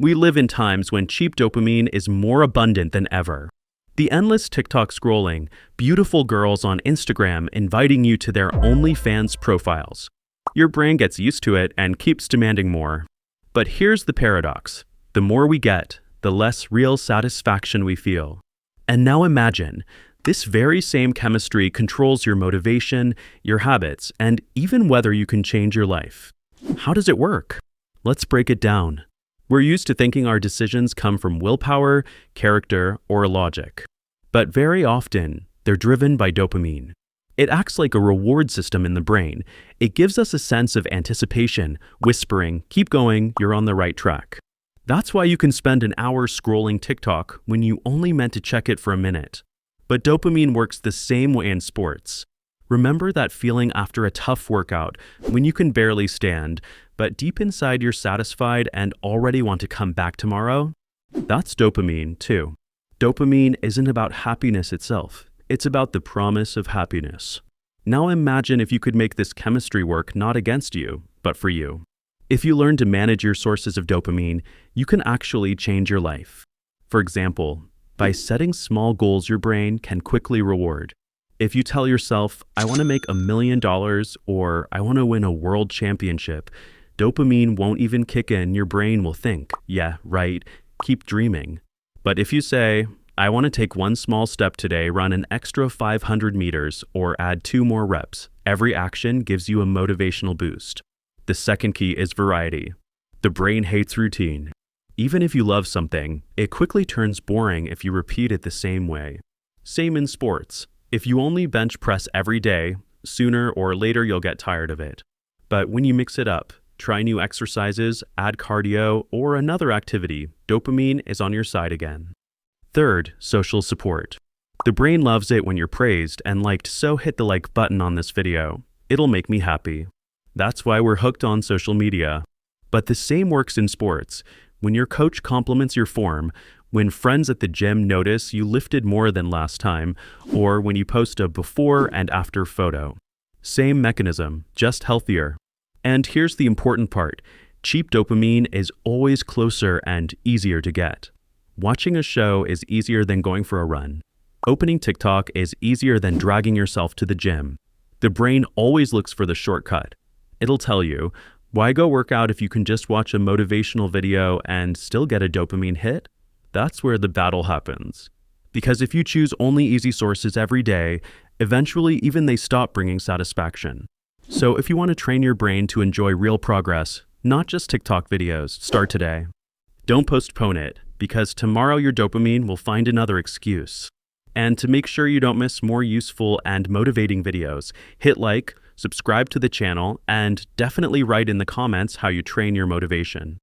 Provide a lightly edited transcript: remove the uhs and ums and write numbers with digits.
We live in times when cheap dopamine is more abundant than ever. The endless TikTok scrolling, beautiful girls on Instagram inviting you to their OnlyFans profiles. Your brain gets used to it and keeps demanding more. But here's the paradox. The more we get, the less real satisfaction we feel. And now imagine, this very same chemistry controls your motivation, your habits, and even whether you can change your life. How does it work? Let's break it down. We're used to thinking our decisions come from willpower, character, or logic. But very often, they're driven by dopamine. It acts like a reward system in the brain. It gives us a sense of anticipation, whispering, "Keep going, you're on the right track." That's why you can spend an hour scrolling TikTok when you only meant to check it for a minute. But dopamine works the same way in sports. Remember that feeling after a tough workout when you can barely stand, but deep inside you're satisfied and already want to come back tomorrow? That's dopamine, too. Dopamine isn't about happiness itself. It's about the promise of happiness. Now imagine if you could make this chemistry work not against you, but for you. If you learn to manage your sources of dopamine, you can actually change your life. For example, by setting small goals your brain can quickly reward. If you tell yourself, "I want to make $1 million," or "I want to win a world championship," dopamine won't even kick in. Your brain will think, "Yeah, right, keep dreaming." But if you say, "I want to take one small step today, run an extra 500 meters, or add 2 more reps," every action gives you a motivational boost. The second key is variety. The brain hates routine. Even if you love something, it quickly turns boring if you repeat it the same way. Same in sports. If you only bench press every day, sooner or later you'll get tired of it. But when you mix it up, try new exercises, add cardio, or another activity, dopamine is on your side again. Third, social support. The brain loves it when you're praised and liked, so hit the like button on this video. It'll make me happy. That's why we're hooked on social media. But the same works in sports. When your coach compliments your form, when friends at the gym notice you lifted more than last time, or when you post a before and after photo. Same mechanism, just healthier. And here's the important part. Cheap dopamine is always closer and easier to get. Watching a show is easier than going for a run. Opening TikTok is easier than dragging yourself to the gym. The brain always looks for the shortcut. It'll tell you, why go work out if you can just watch a motivational video and still get a dopamine hit? That's where the battle happens. Because if you choose only easy sources every day, eventually even they stop bringing satisfaction. So if you want to train your brain to enjoy real progress, not just TikTok videos, start today. Don't postpone it, because tomorrow your dopamine will find another excuse. And to make sure you don't miss more useful and motivating videos, hit like, subscribe to the channel, and definitely write in the comments how you train your motivation.